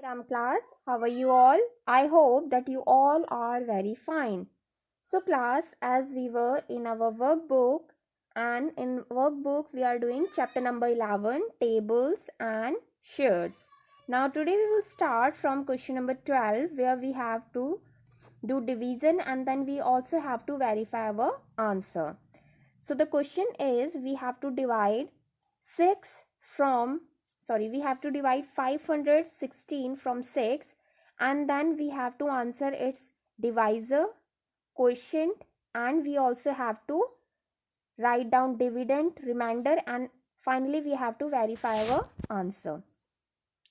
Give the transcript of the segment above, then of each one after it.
Ram class, how are you all? I hope that you all are very fine. So class, as we were in our workbook, and in workbook we are doing chapter number 11, tables and shares. Now today we will start from question number 12, where we have to do division and then we also have to verify our answer. So the question is, we have to divide 6 from we have to divide 516 from 6, and then we have to answer its divisor, quotient, and we also have to write down dividend, remainder, and finally we have to verify our answer.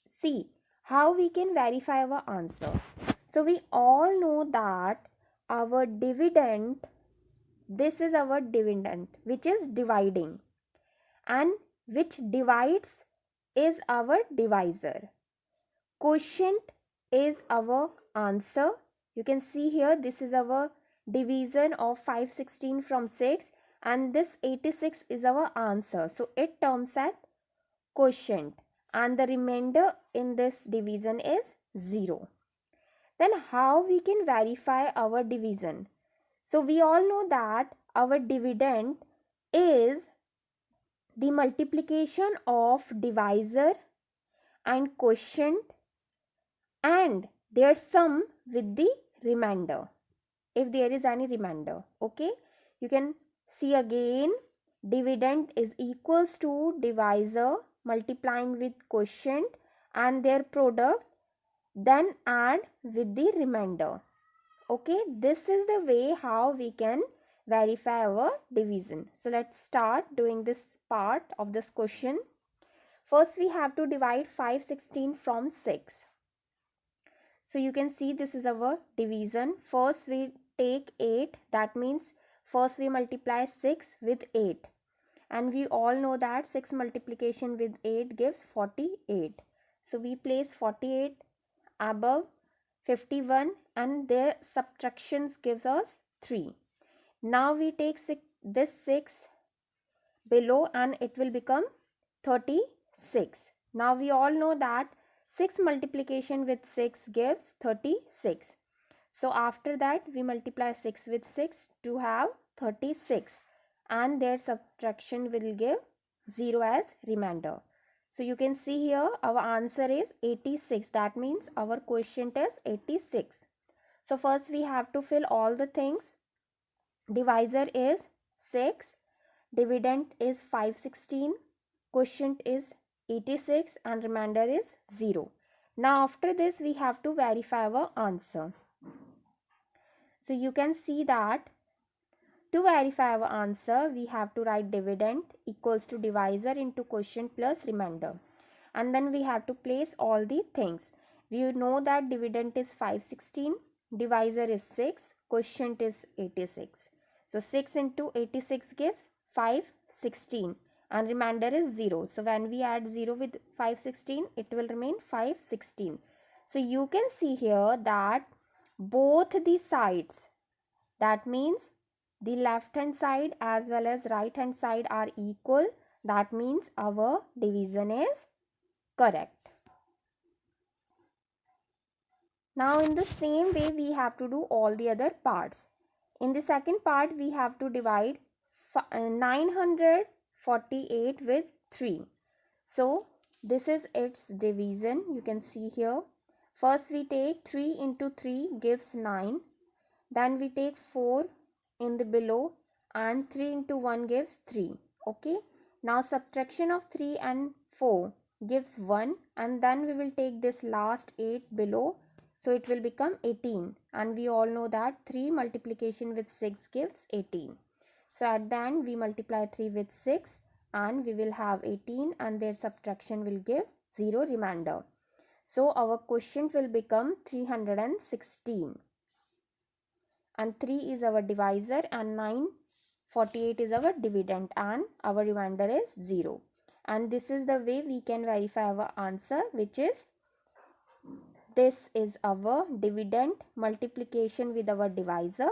See how we can verify our answer. So we all know that our dividend, this is our dividend which is dividing, and which divides is our divisor. Quotient is our answer. You can see here, this is our division of 516 from 6, and this 86 is our answer. So it terms at quotient, and the remainder in this division is 0. Then how we can verify our division? So we all know that our dividend is the multiplication of divisor and quotient and their sum with the remainder, if there is any remainder. Okay, you can see again, dividend is equals to divisor multiplying with quotient and their product, then add with the remainder. Okay, this is the way how we can verify our division. So let's start doing this part of this question. First we have to divide 516 from 6. So you can see this is our division. First we take 8, that means first we multiply 6 with 8, and we all know that 6 multiplication with 8 gives 48. So we place 48 above 51 and their subtractions gives us 3. Now we take this 6 below and it will become 36. Now we all know that 6 multiplication with 6 gives 36. So after that we multiply 6 with 6 to have 36, and their subtraction will give 0 as remainder. So you can see here our answer is 86. That means our quotient is 86. So first we have to fill all the things. Divisor is 6, dividend is 516, quotient is 86, and remainder is 0. Now after this we have to verify our answer. So you can see that to verify our answer we have to write dividend equals to divisor into quotient plus remainder, and then we have to place all the things. We know that dividend is 516, divisor is 6, quotient is 86. So 6 into 86 gives 516 and remainder is 0. So when we add 0 with 516, it will remain 516. So you can see here that both the sides, that means the left hand side as well as right hand side, are equal. That means our division is correct. Now in the same way we have to do all the other parts. In the second part we have to divide 948 with 3. So this is its division. You can see here, first we take 3 into 3 gives 9, then we take 4 in the below and 3 into 1 gives 3. Okay, now subtraction of 3 and 4 gives 1, and then we will take this last 8 below, so it will become 18, and we all know that 3 multiplication with 6 gives 18. So at the end we multiply 3 with 6 and we will have 18, and their subtraction will give 0 remainder. So our quotient will become 316, and 3 is our divisor and 948 is our dividend, and our remainder is 0. And this is the way we can verify our answer, which is this is our dividend multiplication with our divisor,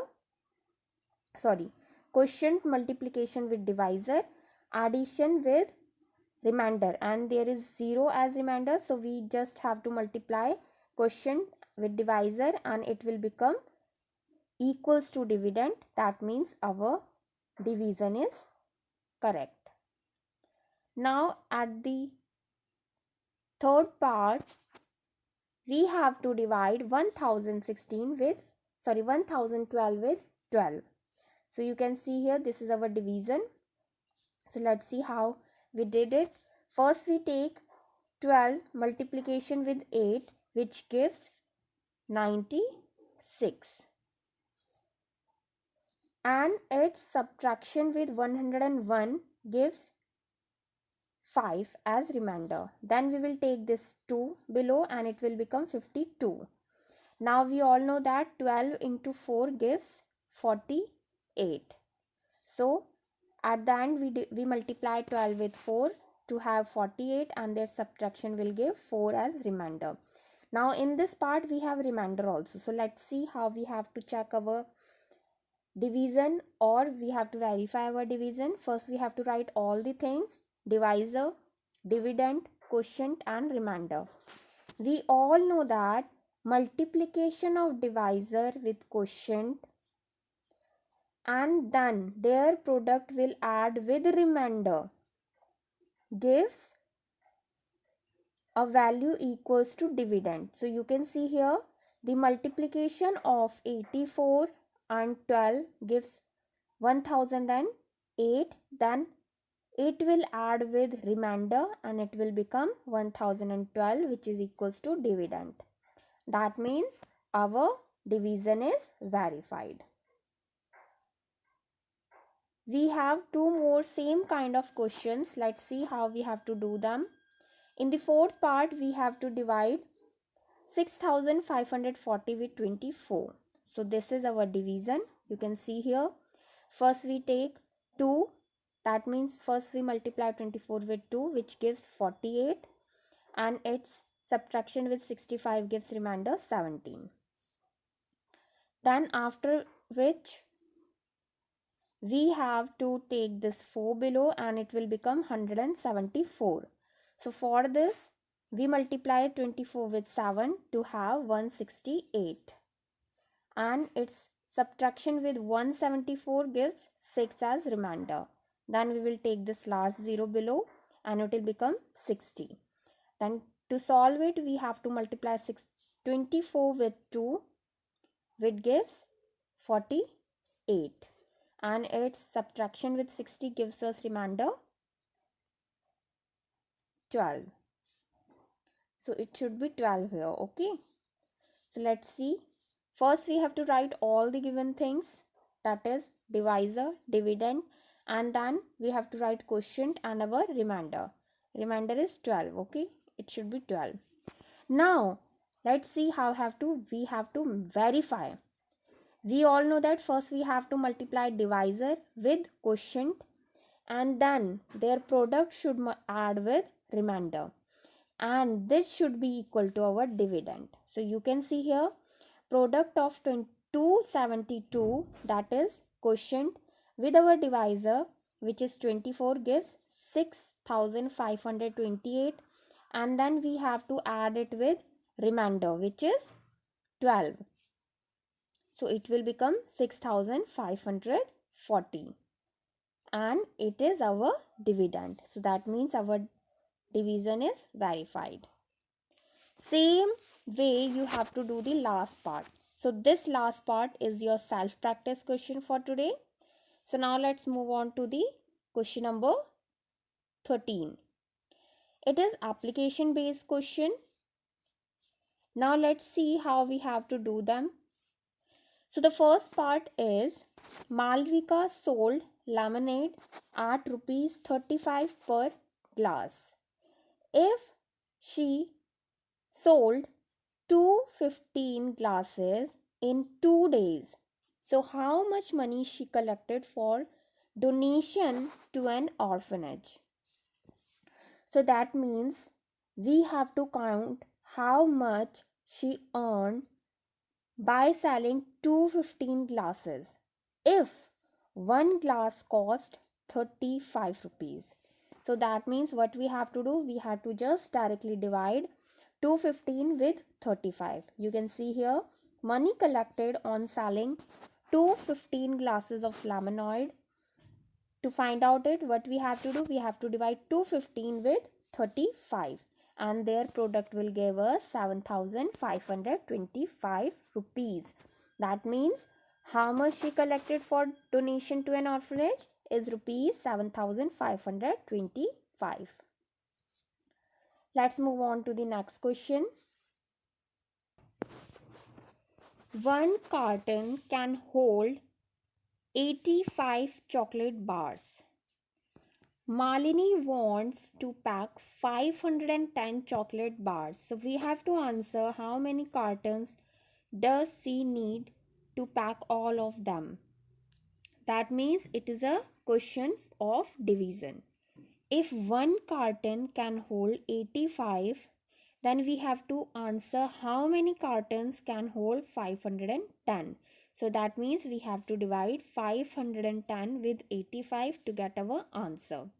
quotient multiplication with divisor, addition with remainder, and there is 0 as remainder, so we just have to multiply quotient with divisor and it will become equals to dividend. That means our division is correct. Now at the third part, we have to divide 1012 with 12. So you can see here, this is our division. So let's see how we did it. First we take 12 multiplication with 8, which gives 96, and its subtraction with 101 gives 5 as remainder. Then we will take this 2 below and it will become 52. Now we all know that 12 into 4 gives 48. So at the end we multiply 12 with 4 to have 48, and their subtraction will give 4 as remainder. Now in this part we have remainder also. So let's see how we have to check our division, or we have to verify our division. First we have to write all the things: divisor, dividend, quotient and remainder. We all know that multiplication of divisor with quotient and then their product will add with remainder gives a value equals to dividend. So you can see here the multiplication of 84 and 12 gives 1008, then it will add with remainder and it will become 1012, which is equals to dividend. That means our division is verified. We have two more same kind of questions. Let's see how we have to do them. In the fourth part, we have to divide 6540 with 24. So this is our division. You can see here. First we take 2. That means first we multiply 24 with 2, which gives 48. And its subtraction with 65 gives remainder 17. Then after which we have to take this 4 below and it will become 174. So for this we multiply 24 with 7 to have 168, and its subtraction with 174 gives 6 as remainder. Then we will take this last 0 below and it will become 60. Then to solve it we have to multiply 24 with 2, which gives 48, and its subtraction with 60 gives us remainder 12. So it should be 12 here. Okay, so let's see. First we have to write all the given things, that is divisor, dividend, and then we have to write quotient and our remainder. Remainder is 12. Okay, it should be 12. Now let's see how we have to verify. We all know that first we have to multiply divisor with quotient and then their product should add with remainder, and this should be equal to our dividend. So you can see here, product of 272, that is quotient, with our divisor which is 24 gives 6528, and then we have to add it with remainder which is 12. So it will become 6540, and it is our dividend. So that means our division is verified. Same way you have to do the last part. So this last part is your self practice question for today. So now let's move on to the question number 13. It is application based question. Now let's see how we have to do them. So the first part is Malvika sold lemonade at rupees 35 per glass. If she sold 215 glasses in 2 days, so how much money she collected for donation to an orphanage? So that means we have to count how much she earned by selling 215 glasses. If one glass cost 35 rupees, So that means what we have to do, we have to just directly divide 215 with 35. You can see here, money collected on selling 215 glasses of lemonade. To find out it, what we have to do, we have to divide 215 with 35, and their product will give us 7,525 rupees. That means how much she collected for donation to an orphanage is rupees 7,525. Let's move on to the next question. One carton can hold 85 chocolate bars. Malini wants to pack 510 chocolate bars. So we have to answer how many cartons does she need to pack all of them. That means it is a question of division. If one carton can hold 85, then we have to answer how many cartons can hold 510. So that means we have to divide 510 with 85 to get our answer.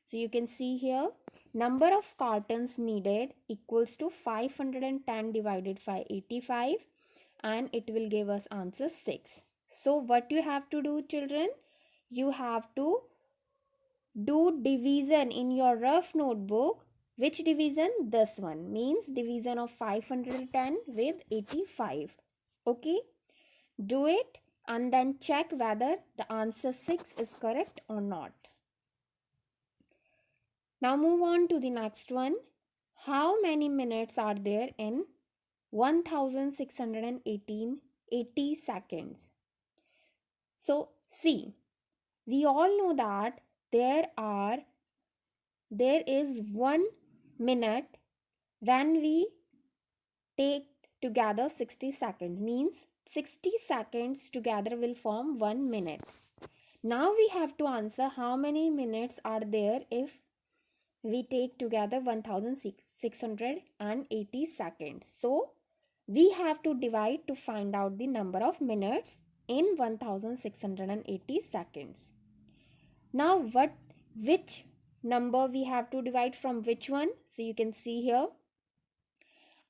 So you can see here, number of cartons needed equals to 510 divided by 85, and it will give us answer 6. So what you have to do, children? You have to do division in your rough notebook. Which division? This one means division of 510 with 85. Okay, do it and then check whether the answer 6 is correct or not. Now move on to the next one. How many minutes are there in 1680 seconds? So see, we all know that there is 1 minute when we take together 60 seconds, means 60 seconds together will form 1 minute. Now we have to answer how many minutes are there if we take together 1680 seconds. So we have to divide to find out the number of minutes in 1680 seconds. Now which number we have to divide from which one? So you can see here,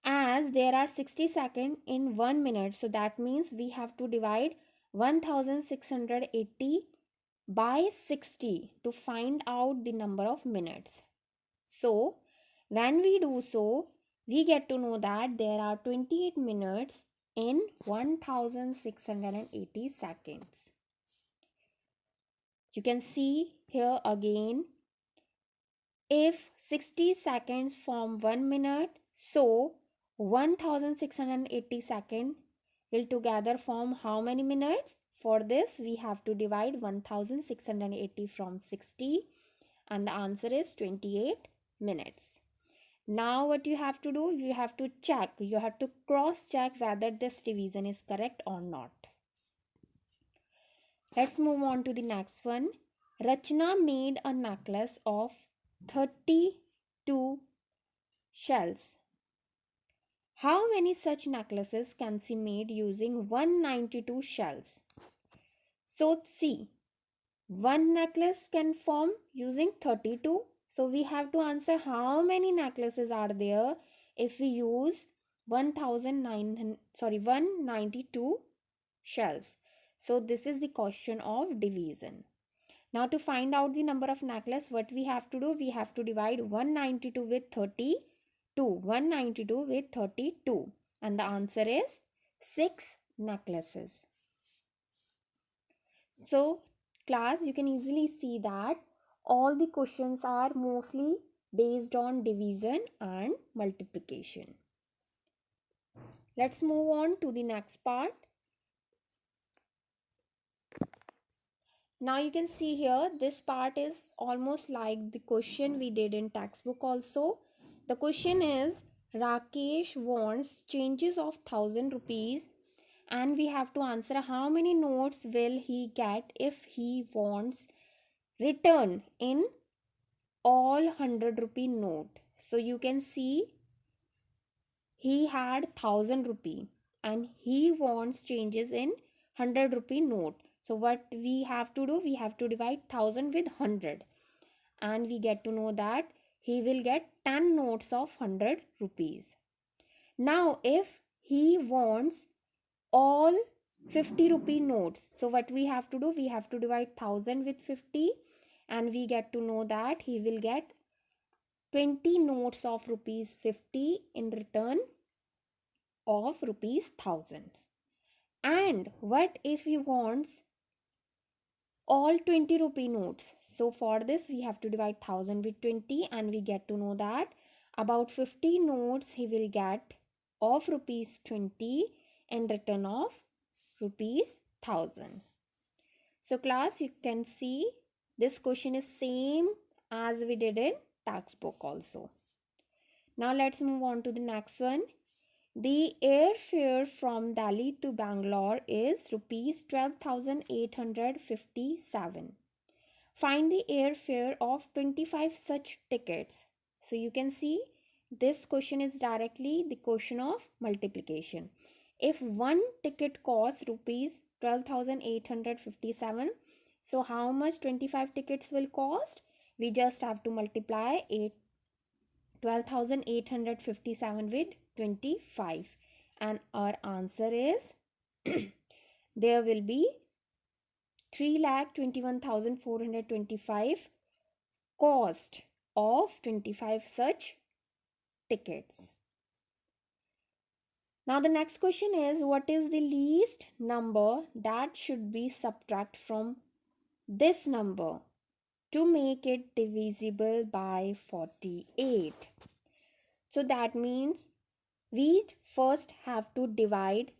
as there are 60 seconds in 1 minute, so that means we have to divide 1680 by 60 to find out the number of minutes. So when we do so, we get to know that there are 28 minutes in 1680 seconds. You can see here again, if 60 seconds form 1 minute, so 1680 seconds will together form how many minutes? For this, we have to divide 1680 from 60, and the answer is 28 minutes. Now what you have to do, you have to check, you have to cross check whether this division is correct or not. Let's move on to the next one. Rachna made a necklace of 32 shells. How many such necklaces can she made using 192 shells? So see, one necklace can form using 32. So we have to answer how many necklaces are there if we use 192 shells. So this is the question of division. Now to find out the number of necklace, what we have to do, we have to divide 192 with 32. 192 with 32, and the answer is 6 necklaces. So class, you can easily see that all the questions are mostly based on division and multiplication. Let's move on to the next part. Now you can see here, this part is almost like the question we did in textbook also. The question is, Rakesh wants changes of 1000 rupees, and we have to answer how many notes will he get if he wants return in all 100 rupee note. So you can see he had 1000 rupee and he wants changes in 100 rupee note. So what we have to do, we have to divide 1000 with 100, and we get to know that he will get 10 notes of 100 rupees. Now if he wants all 50 rupee notes, so what we have to do, we have to divide 1000 with 50, and we get to know that he will get 20 notes of rupees 50 in return of rupees 1000. And what if he wants all 20 rupee notes? So for this we have to divide 1000 with 20, and we get to know that about 50 notes he will get of rupees 20 in return of rupees 1000. So class, you can see this question is same as we did in textbook also. Now let's move on to the next one. The airfare from Delhi to Bangalore is rupees 12,857. Find the airfare of 25 such tickets. So you can see this question is directly the question of multiplication. If one ticket costs rupees 12,857, so how much 25 tickets will cost? We just have to multiply 12,857 with 25, and our answer is there will be 3,21,425 cost of 25 such tickets. Now the next question is, what is the least number that should be subtracted from this number to make it divisible by 48? So that means we first have to divide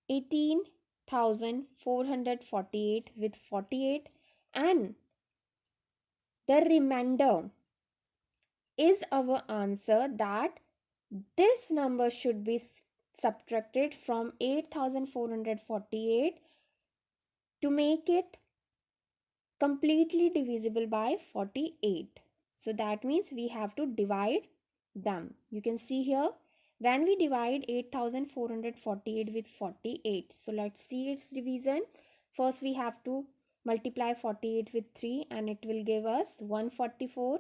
18,448 with 48, and the remainder is our answer, that this number should be subtracted from 8,448 to make it completely divisible by 48. So that means we have to divide them. You can see here, when we divide 8,448 with 48, so let's see its division. First we have to multiply 48 with 3, and it will give us 144.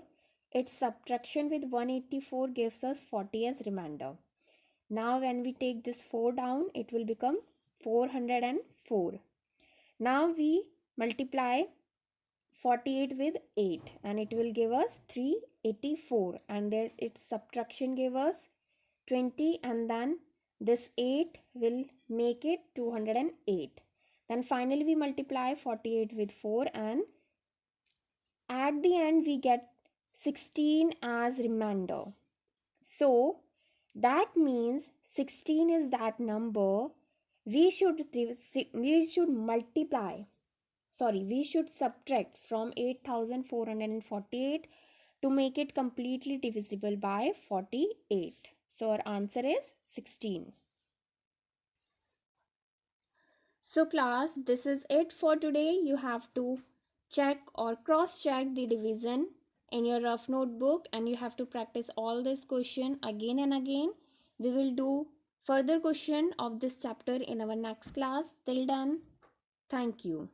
Its subtraction with 184 gives us 40 as remainder. Now when we take this 4 down, it will become 404. Now we multiply 48 with 8, and it will give us 384, and there its subtraction gave us 20, and then this 8 will make it 208. Then finally we multiply 48 with 4, and at the end we get 16 as remainder. So that means 16 is that number we should subtract from 8,448 to make it completely divisible by 48. So our answer is 16. So class, this is it for today. You have to check or cross-check the division in your rough notebook, and you have to practice all this question again and again. We will do further question of this chapter in our next class. Till then, thank you.